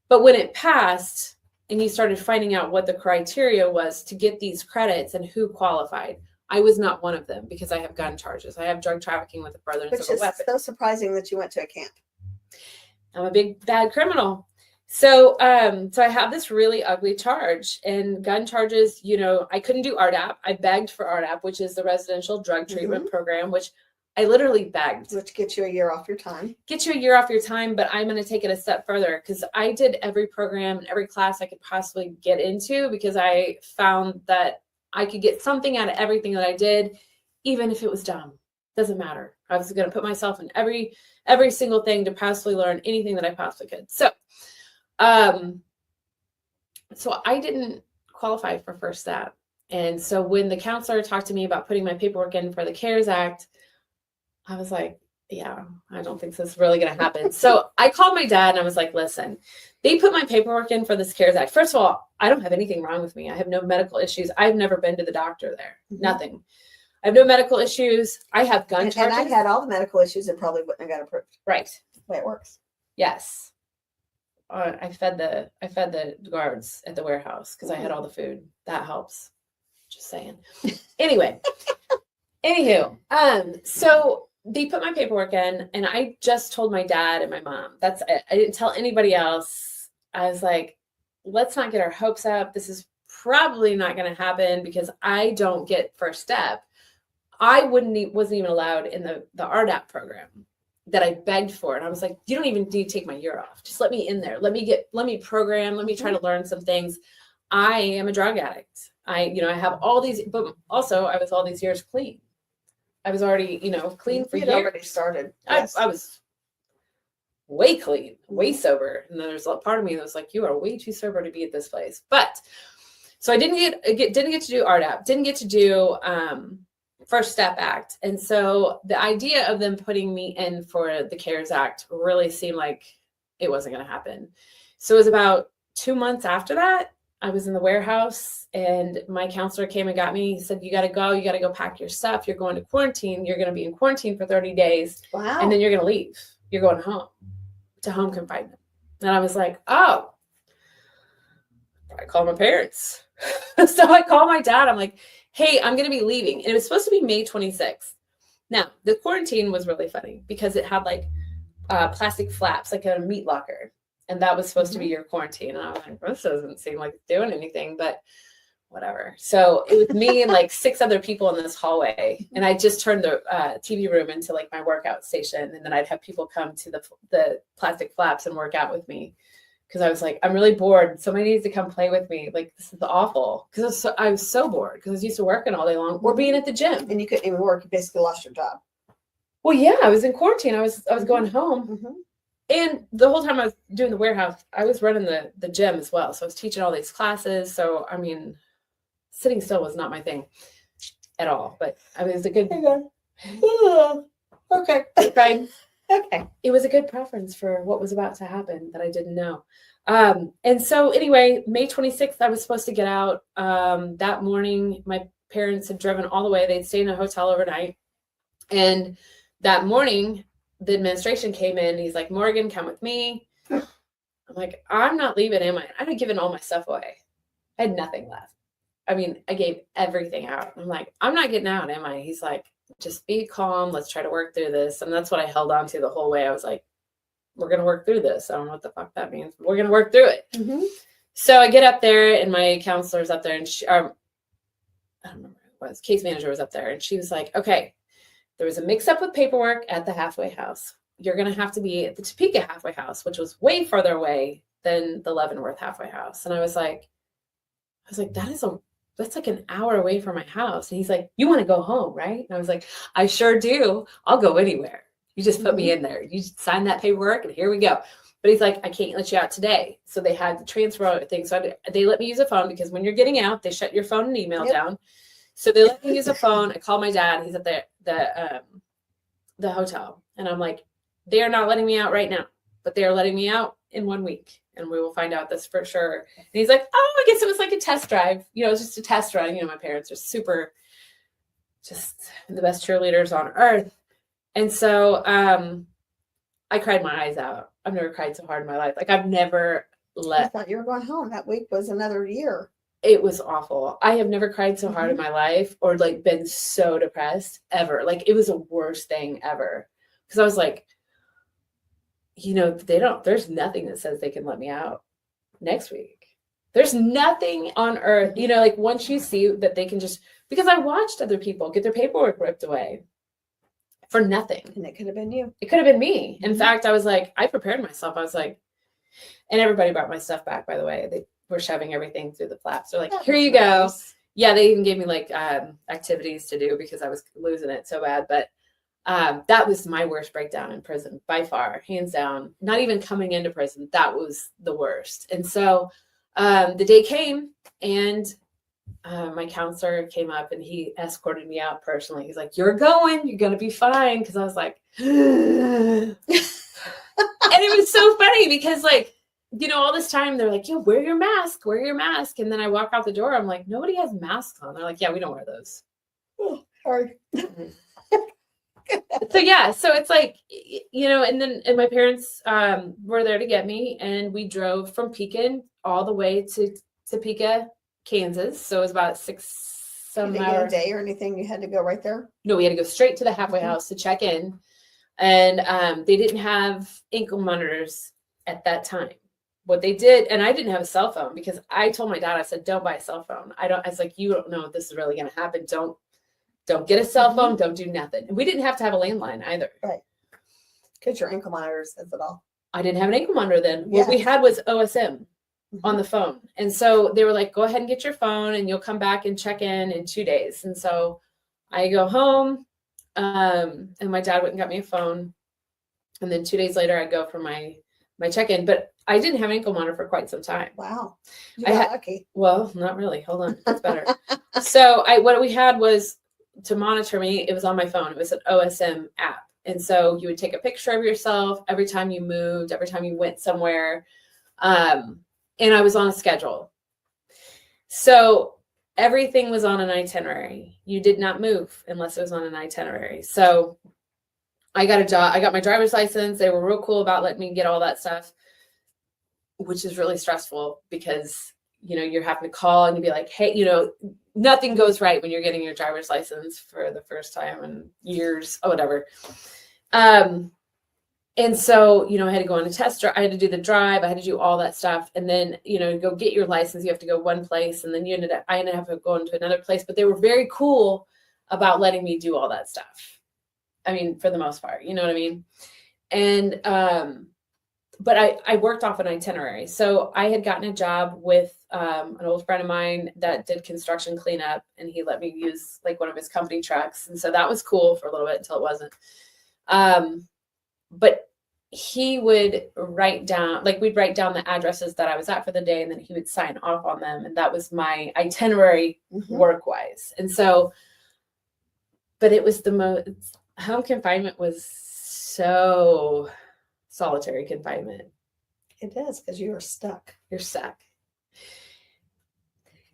[SPEAKER 4] But when it passed and you started finding out what the criteria was to get these credits and who qualified, I was not one of them because I have gun charges. I have drug trafficking with a brother and a weapon.
[SPEAKER 3] So surprising that you went to a camp.
[SPEAKER 4] I'm a big bad criminal. So I have this really ugly charge, and gun charges, you know, I couldn't do RDAP. I begged for RDAP, which is the residential drug treatment program, which I literally begged.
[SPEAKER 3] Which gets you a year off your time.
[SPEAKER 4] Get you a year off your time, but I'm going to take it a step further because I did every program and every class I could possibly get into because I found that I could get something out of everything that I did, even if it was dumb. Doesn't matter. I was going to put myself in every single thing to possibly learn anything that I possibly could. So I didn't qualify for First Step. And so when the counselor talked to me about putting my paperwork in for the CARES Act, I was like, yeah, I don't think this is really going to happen. So I called my dad and I was like, listen, they put my paperwork in for this CARES Act. First of all, I don't have anything wrong with me. I have no medical issues. I've never been to the doctor there. Nothing. I have no medical issues. I have gun charges.
[SPEAKER 3] And I had all the medical issues and probably wouldn't have got approved.
[SPEAKER 4] Right.
[SPEAKER 3] The way it works.
[SPEAKER 4] Yes. I fed the guards at the warehouse because I had all the food. That helps. Just saying. Anyway. Anywho, so they put my paperwork in and I just told my dad and my mom. That's it. I didn't tell anybody else. I was like, let's not get our hopes up. This is probably not going to happen because I don't get First Step. I wasn't even allowed in the RDAP program that I begged for. And I was like, you don't even need to take my year off. Just let me in there. Let me program. Let me try to learn some things. I am a drug addict. I have all these, but also I was all these years clean. I was already, clean for years.
[SPEAKER 3] Already started. Yes.
[SPEAKER 4] I was way clean, way sober. And then there's a part of me that was like, you are way too sober to be at this place. But so I didn't get to do RDAP, didn't get to do First Step Act. And so the idea of them putting me in for the CARES Act really seemed like it wasn't going to happen. So it was about 2 months after that, I was in the warehouse and my counselor came and got me. He said, you got to go pack your stuff. You're going to quarantine. You're going to be in quarantine for 30 days.
[SPEAKER 3] Wow.
[SPEAKER 4] And then you're going to leave. You're going home to home confinement. And I was like, oh, I called my parents. So I called my dad. I'm like, hey, I'm going to be leaving. And it was supposed to be May 26th. Now, the quarantine was really funny because it had like plastic flaps, like a meat locker. And that was supposed to be your quarantine. And I was like, this doesn't seem like it's doing anything, but whatever. So it was me and like 6 other people in this hallway. And I just turned the TV room into like my workout station. And then I'd have people come to the plastic flaps and work out with me. Because I was like, I'm really bored. Somebody needs to come play with me. Like, this is awful. Because I was so bored. Because I was used to working all day long or being at the gym.
[SPEAKER 3] And you couldn't even work. You basically lost your job.
[SPEAKER 4] Well, yeah, I was in quarantine. I was going home. Mm-hmm. And the whole time I was doing the warehouse, I was running the gym as well. So I was teaching all these classes. So, I mean, sitting still was not my thing at all. But I mean, it was a good.
[SPEAKER 3] Okay.
[SPEAKER 4] Right.
[SPEAKER 3] Okay.
[SPEAKER 4] It was a good preference for what was about to happen that I didn't know. And so anyway, May 26th, I was supposed to get out. That morning, my parents had driven all the way. They'd stayed in a hotel overnight. And that morning, the administration came in. He's like, Morgan, come with me. I'm like, I'm not leaving, am I? I had given all my stuff away. I had nothing left. I mean, I gave everything out. I'm like, I'm not getting out, am I? He's like, just be calm. Let's try to work through this. And that's what I held on to the whole way. I was like, we're going to work through this. I don't know what the fuck that means. But we're going to work through it. Mm-hmm. So I get up there and my counselor's up there and I don't remember who it was. Case manager was up there and she was like, okay, there was a mix up with paperwork at the halfway house. You're going to have to be at the Topeka halfway house, which was way farther away than the Leavenworth halfway house. And I was like, that's like an hour away from my house. And he's like, you want to go home, right? And I was like, I sure do. I'll go anywhere. You just put me in there. You sign that paperwork and here we go. But he's like, I can't let you out today. So they had to transfer things. So they let me use a phone because when you're getting out, they shut your phone and email down. So they let me use a phone. I called my dad. He's at the hotel. And I'm like, they are not letting me out right now, but they are letting me out in 1 week. And we will find out this for sure. And he's like, oh, I guess it was like a test drive. You know, it was just a test run. You know, my parents are super, just the best cheerleaders on earth. And so I cried my eyes out. I've never cried so hard in my life. Like I've never
[SPEAKER 3] I thought you were going home. That week was another year.
[SPEAKER 4] It was awful. I have never cried so hard in my life or like been so depressed ever. Like it was the worst thing ever. Because I was like, you know, there's nothing that says they can let me out next week. There's nothing on earth, you know, like once you see that they can just, because I watched other people get their paperwork ripped away for nothing.
[SPEAKER 3] And it could have been you.
[SPEAKER 4] It could have been me. In fact, I was like, I prepared myself. I was like, and everybody brought my stuff back, by the way. They were shoving everything through the flaps. They're like, here you go.
[SPEAKER 3] Nice.
[SPEAKER 4] Yeah, they even gave me like activities to do because I was losing it so bad. But that was my worst breakdown in prison by far, hands down. Not even coming into prison. That was the worst. And so the day came and my counselor came up and he escorted me out personally. He's like, you're going to be fine. Cause I was like, and it was so funny because like, you know, all this time they're like, yeah, wear your mask. And then I walk out the door. I'm like, nobody has masks on. They're like, yeah, we don't wear those.
[SPEAKER 3] Oh, sorry.
[SPEAKER 4] So yeah, so it's like, you know, and my parents were there to get me and we drove from Pekin all the way to Topeka, Kansas. So it was about 6
[SPEAKER 3] You didn't get a day or anything. You had to go right there.
[SPEAKER 4] No, we had to go straight to the halfway house to check in. And they didn't have ankle monitors at that time. What they did, and I didn't have a cell phone because I told my dad, I said, don't buy a cell phone. I was like, you don't know if this is really going to happen. Don't get a cell phone. Don't do nothing. And we didn't have to have a landline either.
[SPEAKER 3] Right. Because your ankle monitor says it all.
[SPEAKER 4] I didn't have an ankle monitor then. What we had was OSM on the phone. And so they were like, go ahead and get your phone and you'll come back and check in 2 days. And so I go home and my dad went and got me a phone. And then 2 days later, I go for my check-in. But I didn't have an ankle monitor for quite some time.
[SPEAKER 3] Wow. You got lucky.
[SPEAKER 4] Well, not really. Hold on. It's better. So what we had was to monitor me. It was on my phone. It was an OSM app. And so you would take a picture of yourself every time you moved, every time you went somewhere. And I was on a schedule. So everything was on an itinerary. You did not move unless it was on an itinerary. So I got a job. I got my driver's license. They were real cool about letting me get all that stuff, which is really stressful because, you know, you're having to call and you'd be like, hey, you know, nothing goes right when you're getting your driver's license for the first time in years or whatever. And so, you know, I had to go on a test drive. I had to do the drive. I had to do all that stuff. And then, you know, go get your license. You have to go one place. And then I ended up going to another place. But they were very cool about letting me do all that stuff. I mean, for the most part, you know what I mean? And, but I worked off an itinerary. So I had gotten a job with an old friend of mine that did construction cleanup, and he let me use like one of his company trucks. And so that was cool for a little bit until it wasn't. But he would write down, like we'd write down the addresses that I was at for the day, and then he would sign off on them. And that was my itinerary work-wise. And so, but it was the most, home confinement was so solitary confinement.
[SPEAKER 3] It is, because you were stuck.
[SPEAKER 4] You're stuck.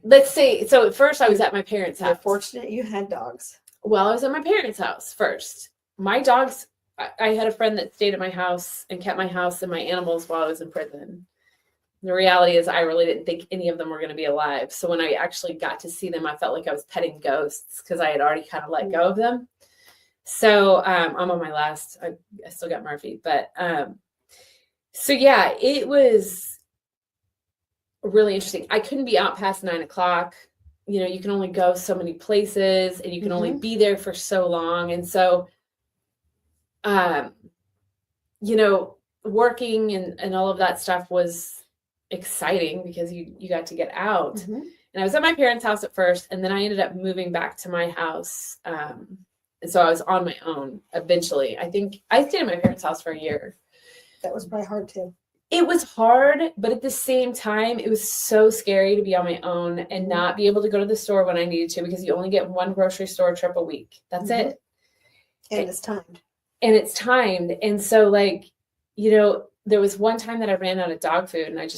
[SPEAKER 4] Let's see. So at first I was at my parents' house.
[SPEAKER 3] You're fortunate you had dogs.
[SPEAKER 4] Well, I was at my parents' house first. My dogs, I had a friend that stayed at my house and kept my house and my animals while I was in prison. The reality is I really didn't think any of them were going to be alive. So when I actually got to see them, I felt like I was petting ghosts because I had already kind of let go of them. So I'm on my last, I still got Murphy, but so yeah, it was really interesting. I couldn't be out past 9 o'clock. You know, you can only go so many places and you can only be there for so long. And so, you know, working and all of that stuff was exciting because you got to get out. And I was at my parents' house at first, and then I ended up moving back to my house. And so I was on my own eventually. I think I stayed at my parents' house for a year.
[SPEAKER 3] That was probably hard too.
[SPEAKER 4] It was hard, but at the same time, it was so scary to be on my own and not be able to go to the store when I needed to, because you only get one grocery store trip a week. That's it.
[SPEAKER 3] And it's timed.
[SPEAKER 4] And it's timed. And so, like, you know, there was one time that I ran out of dog food, and I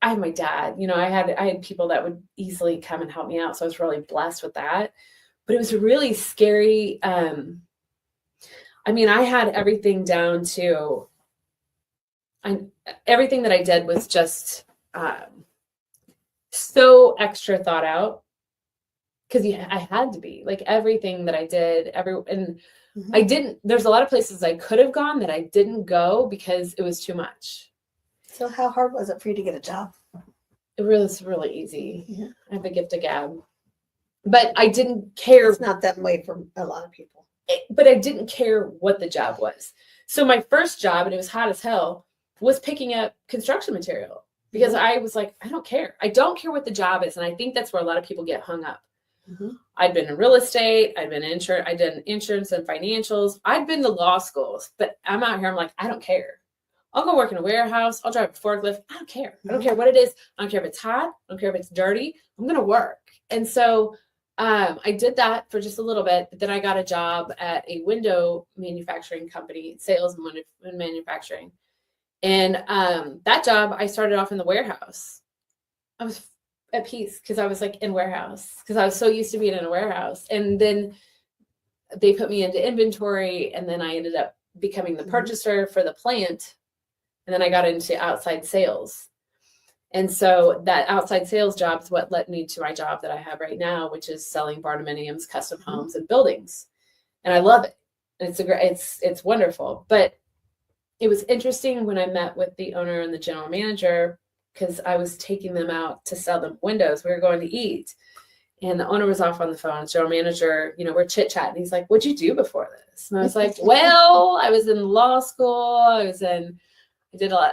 [SPEAKER 4] had my dad, you know, I had people that would easily come and help me out. So I was really blessed with that. But it was really scary. I mean, I had everything down to, everything that I did was just so extra thought out, because I had to be, like, everything that I did, I didn't, there's a lot of places I could have gone that I didn't go because it was too much.
[SPEAKER 3] So how hard was it for you to get a job?
[SPEAKER 4] It was really easy.
[SPEAKER 3] Yeah.
[SPEAKER 4] I have a gift of gab. But I didn't care.
[SPEAKER 3] It's not that way for a lot of people.
[SPEAKER 4] But I didn't care what the job was. So my first job, and it was hot as hell, was picking up construction material, because I was like, I don't care. I don't care what the job is. And I think that's where a lot of people get hung up. I'd been in real estate. I did insurance and financials. I'd been to law schools, but I'm out here. I'm like, I don't care. I'll go work in a warehouse. I'll drive a forklift. I don't care. I don't care what it is. I don't care if it's hot. I don't care if it's dirty. I'm going to work. And so I did that for just a little bit. But then I got a job at a window manufacturing company, sales and manufacturing. And that job, I started off in the warehouse. I was at peace because I was like in warehouse, because I was so used to being in a warehouse. And then they put me into inventory, and then I ended up becoming the purchaser for the plant. And then I got into outside sales. And so that outside sales job is what led me to my job that I have right now, which is selling barndominiums, custom homes, and buildings. And I love it. It's wonderful. But it was interesting when I met with the owner and the general manager, because I was taking them out to sell them windows. We were going to eat, and the owner was off on the phone. The general manager, you know, we're chit-chatting. He's like, what'd you do before this? And I was like, well, I was in law school. I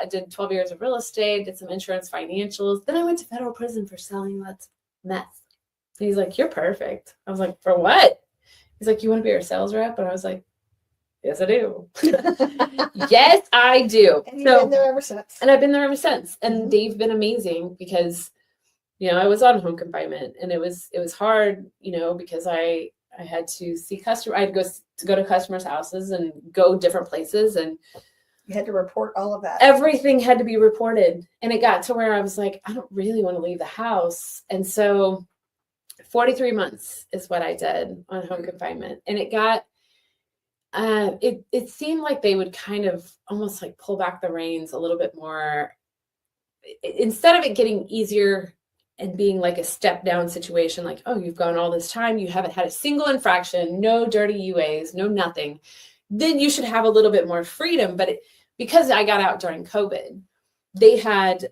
[SPEAKER 4] did 12 years of real estate, did some insurance financials. Then I went to federal prison for selling lots of meth. And he's like, you're perfect. I was like, for what? He's like, you want to be our sales rep? And I was like, yes, I do. Yes, I do.
[SPEAKER 3] And you've been there ever since.
[SPEAKER 4] And I've been there ever since. And they've been amazing, because, you know, I was on home confinement, and it was hard, you know, because I had to see customers. I had to go to customers' houses and go different places, and
[SPEAKER 3] you had to report all of that.
[SPEAKER 4] Everything had to be reported. And it got to where I was like, I don't really want to leave the house. And so 43 months is what I did on home confinement. And it got, it seemed like they would kind of almost like pull back the reins a little bit more. Instead of it getting easier and being like a step down situation, like, oh, you've gone all this time, you haven't had a single infraction, no dirty UAs, no nothing, then you should have a little bit more freedom. But because I got out during COVID, they had,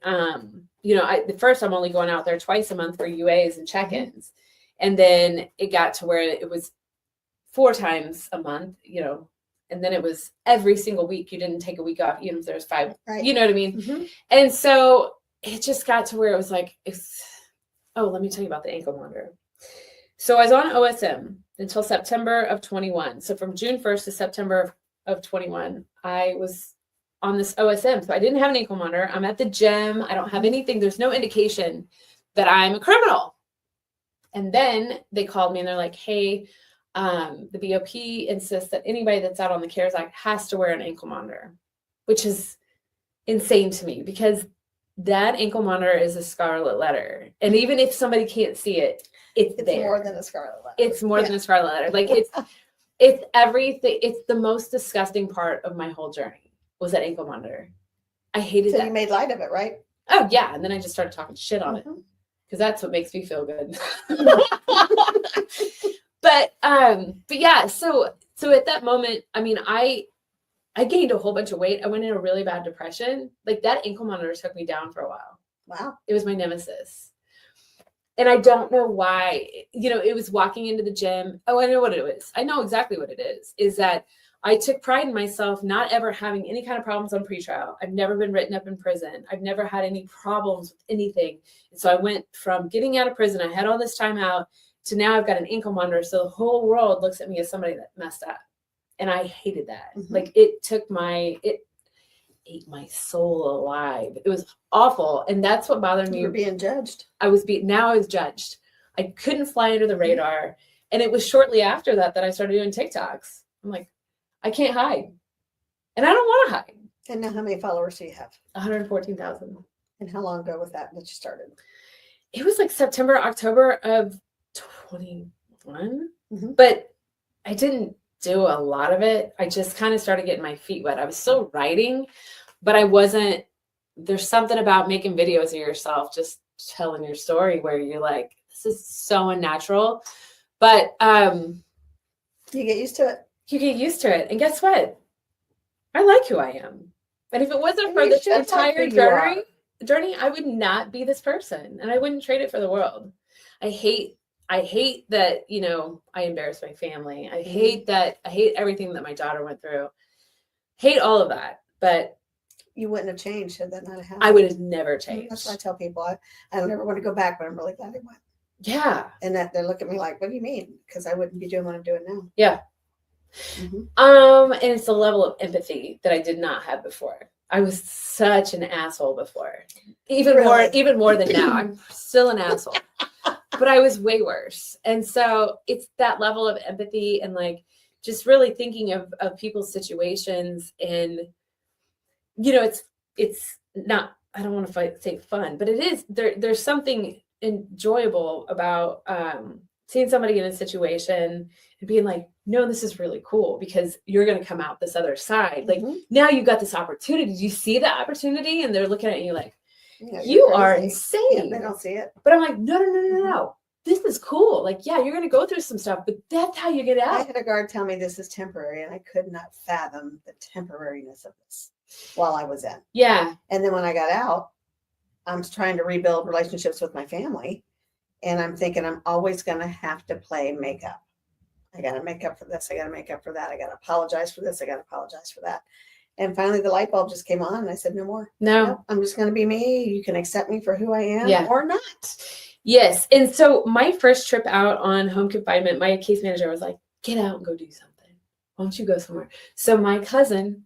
[SPEAKER 4] you know, at first I'm only going out there twice a month for UAs and check-ins. And then it got to where it was 4 times a month, you know, and then it was every single week. You didn't take a week off, even if there's 5, right. You know what I mean? And so it just got to where it was like, let me tell you about the ankle monitor. So I was on OSM until September of 21. So from June 1st to September of 21, I was on this OSM. So I didn't have an ankle monitor. I'm at the gym. I don't have anything. There's no indication that I'm a criminal. And then they called me and they're like, hey, the BOP insists that anybody that's out on the CARES Act has to wear an ankle monitor, which is insane to me, because that ankle monitor is a scarlet letter. And even if somebody can't see it, it's there.
[SPEAKER 3] More than a scarlet letter.
[SPEAKER 4] It's more than a scarlet letter. Like it's everything. It's the most disgusting part of my whole journey was that ankle monitor. I hated that. So
[SPEAKER 3] you made light of it, right?
[SPEAKER 4] Oh yeah. And then I just started talking shit on it, because that's what makes me feel good. But yeah, so at that moment, I mean, I gained a whole bunch of weight. I went in a really bad depression. Like that ankle monitor took me down for a while.
[SPEAKER 3] Wow.
[SPEAKER 4] It was my nemesis. And I don't know why, you know, it was walking into the gym. Oh, I know what it is. I know exactly what it is that I took pride in myself not ever having any kind of problems on pretrial. I've never been written up in prison. I've never had any problems with anything. And so I went from getting out of prison, I had all this time out, to now I've got an ankle monitor. So the whole world looks at me as somebody that messed up. And I hated that. Like it took ate my soul alive. It was awful. And that's what bothered me.
[SPEAKER 3] You were being judged.
[SPEAKER 4] Now I was judged. I couldn't fly under the radar. And it was shortly after that I started doing TikToks. I'm like, I can't hide. And I don't want to hide.
[SPEAKER 3] And now how many followers do you have?
[SPEAKER 4] 114,000.
[SPEAKER 3] And how long ago was that you started?
[SPEAKER 4] It was like September, October of 21.
[SPEAKER 3] Mhm.
[SPEAKER 4] But I didn't do a lot of it. I just kind of started getting my feet wet. I was still writing, but I wasn't. There's something about making videos of yourself, just telling your story, where you're like, this is so unnatural. But
[SPEAKER 3] You get used to it.
[SPEAKER 4] you get used to it. And guess what? I like who I am. And if it wasn't
[SPEAKER 3] And
[SPEAKER 4] for
[SPEAKER 3] you
[SPEAKER 4] this
[SPEAKER 3] should like
[SPEAKER 4] entire
[SPEAKER 3] who you are.
[SPEAKER 4] journey, I would not be this person. And I wouldn't trade it for the world. I hate that, I embarrassed my family. I hate everything that my daughter went through. Hate all of that. But
[SPEAKER 3] You wouldn't have changed had that not happened.
[SPEAKER 4] I would have never changed.
[SPEAKER 3] That's what I tell people. I don't ever want to go back, but I'm really glad I went.
[SPEAKER 4] Yeah.
[SPEAKER 3] And that they look at me like, what do you mean? Because I wouldn't be doing what I'm doing now.
[SPEAKER 4] Yeah.
[SPEAKER 3] Mhm.
[SPEAKER 4] And it's a level of empathy that I did not have before. I was such an asshole before. Even more than now. I'm still an asshole. But I was way worse. And so it's that level of empathy and like just really thinking of people's situations. And it's not, I don't want to say fun, but it is there's something enjoyable about seeing somebody in a situation and being like, no, this is really cool because you're going to come out this other side. Like now you've got this opportunity. Do you see the opportunity? And they're looking at you like, you are insane.
[SPEAKER 3] Yeah, they don't see it.
[SPEAKER 4] But I'm like, no. This is cool. Like, yeah, you're going to go through some stuff, but that's how you get
[SPEAKER 3] I
[SPEAKER 4] out.
[SPEAKER 3] had a guard tell me this is temporary, and I could not fathom the temporariness of this while I was in.
[SPEAKER 4] Yeah.
[SPEAKER 3] And then when I got out, I'm trying to rebuild relationships with my family. And I'm thinking I'm always going to have to play makeup. I got to make up for this. I got to make up for that. I got to apologize for this. I got to apologize for that. And finally, the light bulb just came on, and I said, no more.
[SPEAKER 4] No.
[SPEAKER 3] Nope, I'm just going to be me. You can accept me for who I am or not.
[SPEAKER 4] Yes. And so my first trip out on home confinement, my case manager was like, get out and go do something. Why don't you go somewhere? So my cousin,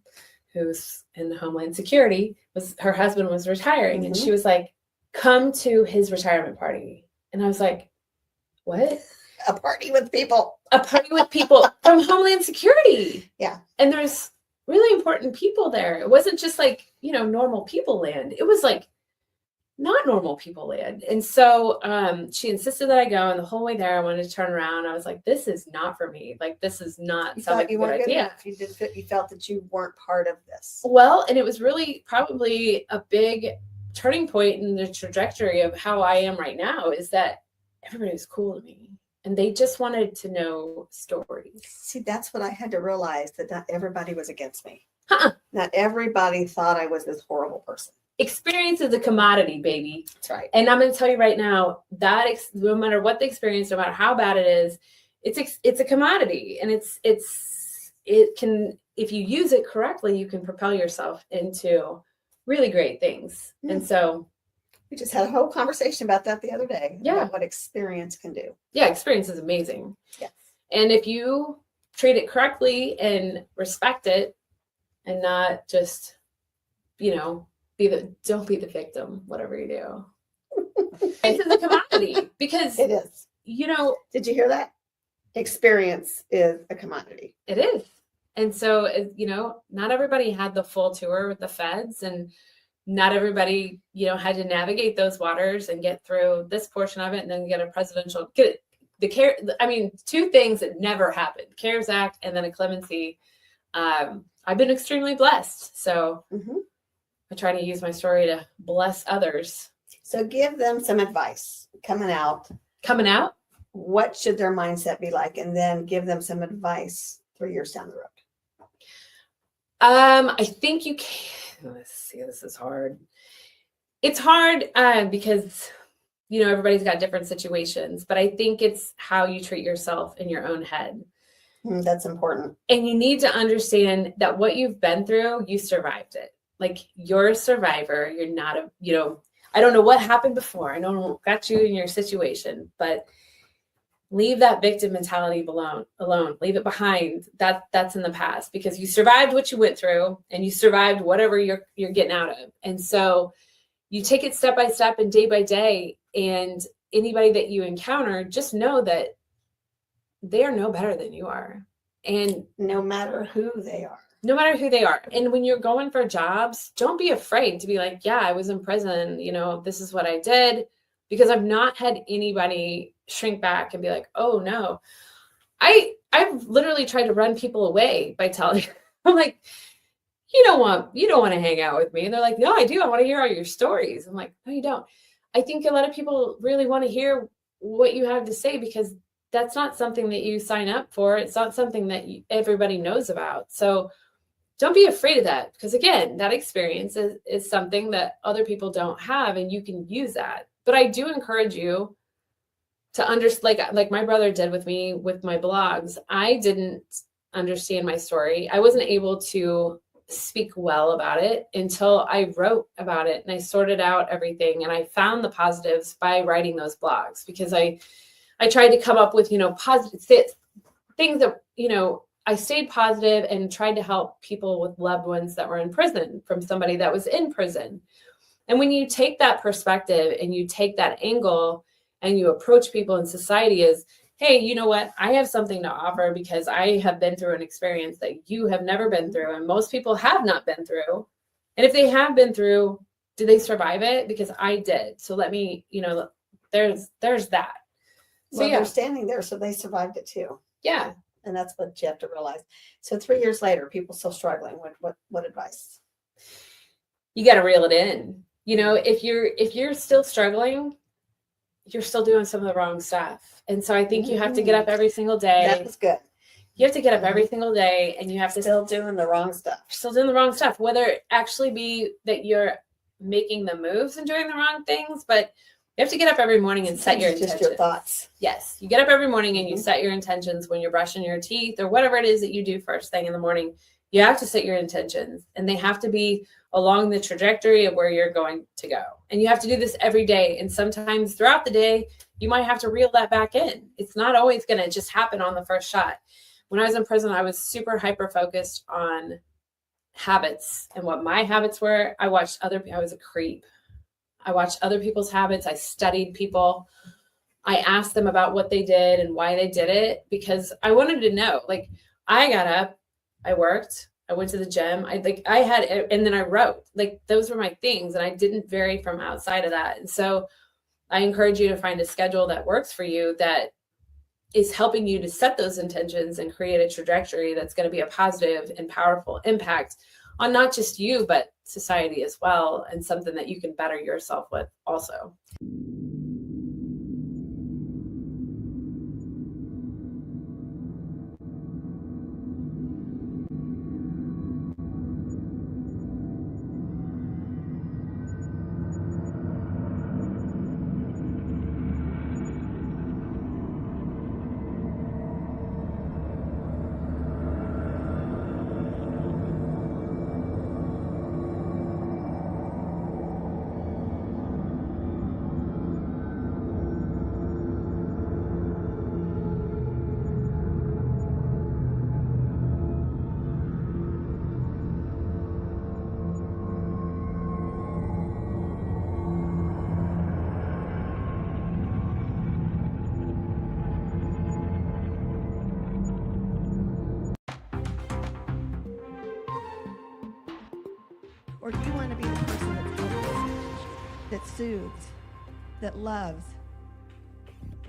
[SPEAKER 4] who's in Homeland Security, her husband was retiring. And she was like, come to his retirement party. And I was like, what?
[SPEAKER 3] A party with people.
[SPEAKER 4] A party with people from Homeland Security.
[SPEAKER 3] Yeah.
[SPEAKER 4] And there's really important people there. It wasn't just like, normal people land. It was like not normal people land. And so she insisted that I go. And the whole way there, I wanted to turn around. I was like, this is not for me. Like, this is not something
[SPEAKER 3] you weren't good enough. You felt that you weren't part of this.
[SPEAKER 4] Well, and it was really probably a big turning point in the trajectory of how I am right now is that everybody was cool to me. And they just wanted to know stories.
[SPEAKER 3] See, that's what I had to realize, that not everybody was against me.
[SPEAKER 4] Not
[SPEAKER 3] everybody thought I was this horrible person.
[SPEAKER 4] Experience is a commodity, baby.
[SPEAKER 3] That's right.
[SPEAKER 4] And I'm going to tell you right now that no matter what the experience, no matter how bad it is, it's a commodity. And it can, if you use it correctly, you can propel yourself into really great things. And so
[SPEAKER 3] we just had a whole conversation about that the other day.
[SPEAKER 4] Yeah.
[SPEAKER 3] About what experience can do.
[SPEAKER 4] Yeah. Experience is amazing.
[SPEAKER 3] Yes.
[SPEAKER 4] And if you treat it correctly and respect it and not just, don't be the victim, whatever you do. It's a commodity because
[SPEAKER 3] it is. Did you hear that? Experience is a commodity.
[SPEAKER 4] It is. And so, not everybody had the full tour with the feds, and not everybody, had to navigate those waters and get through this portion of it and then get a presidential, two things that never happened, CARES Act and then a clemency. I've been extremely blessed. So I try to use my story to bless others.
[SPEAKER 3] So give them some advice coming out. What should their mindset be like? And then give them some advice 3 years down the road.
[SPEAKER 4] I think you can. Let's see, this is hard. It's hard because, everybody's got different situations, but I think it's how you treat yourself in your own head.
[SPEAKER 3] That's important.
[SPEAKER 4] And you need to understand that what you've been through, you survived it. Like, you're a survivor. You're not I don't know what happened before. I don't know what got you in your situation, but leave that victim mentality alone. Leave it behind. That's in the past, because you survived what you went through and you survived whatever you're getting out of. And so you take it step by step and day by day. And anybody that you encounter, just know that they are no better than you are. And
[SPEAKER 3] no matter who they are.
[SPEAKER 4] No matter who they are. And when you're going for jobs, don't be afraid to be like, yeah, I was in prison. You know, this is what I did. Because I've not had anybody shrink back and be like, oh no. I've literally tried to run people away by telling I'm like, you don't want to hang out with me. And they're like, no, I do. I want to hear all your stories. I'm like, no, you don't. I think a lot of people really want to hear what you have to say, because that's not something that you sign up for. It's not something that everybody knows about. So don't be afraid of that, because again, that experience is something that other people don't have, and you can use that. But I do encourage you to understand, like my brother did with me with my blogs. I didn't understand my story. I wasn't able to speak well about it until I wrote about it, and I sorted out everything, and I found the positives by writing those blogs, because I tried to come up with, positive things that, I stayed positive and tried to help people with loved ones that were in prison from somebody that was in prison. And when you take that perspective and you take that angle and you approach people in society as, hey, you know what? I have something to offer because I have been through an experience that you have never been through, and most people have not been through. And if they have been through, did they survive it? Because I did. So let me, there's that. So
[SPEAKER 3] Well, they're standing there, so they survived it too.
[SPEAKER 4] Yeah.
[SPEAKER 3] And that's what you have to realize. So 3 years later, people still struggling. What advice?
[SPEAKER 4] You got to reel it in. If you're still struggling, you're still doing some of the wrong stuff. And so I think you have to get up every single day.
[SPEAKER 3] That was good.
[SPEAKER 4] You have to get up every single day, and you have to
[SPEAKER 3] still doing the wrong stuff.
[SPEAKER 4] Still doing the wrong stuff, whether it actually be that you're making the moves and doing the wrong things, but you have to get up every morning and set your intentions.
[SPEAKER 3] Just your thoughts.
[SPEAKER 4] Yes. You get up every morning and you set your intentions when you're brushing your teeth or whatever it is that you do first thing in the morning. You have to set your intentions, and they have to be along the trajectory of where you're going to go. And you have to do this every day. And sometimes throughout the day, you might have to reel that back in. It's not always going to just happen on the first shot. When I was in prison, I was super hyper focused on habits and what my habits were. I was a creep. I watched other people's habits. I studied people. I asked them about what they did and why they did it, because I wanted to know. Like, I got up, I worked, I went to the gym. And then I wrote. Like, those were my things, and I didn't vary from outside of that. And so I encourage you to find a schedule that works for you, that is helping you to set those intentions and create a trajectory that's going to be a positive and powerful impact on not just you, but society as well, and something that you can better yourself with also.
[SPEAKER 3] Or do you want to be the person that's helpful, that soothes, that loves?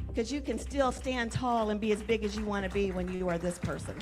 [SPEAKER 3] Because you can still stand tall and be as big as you want to be when you are this person.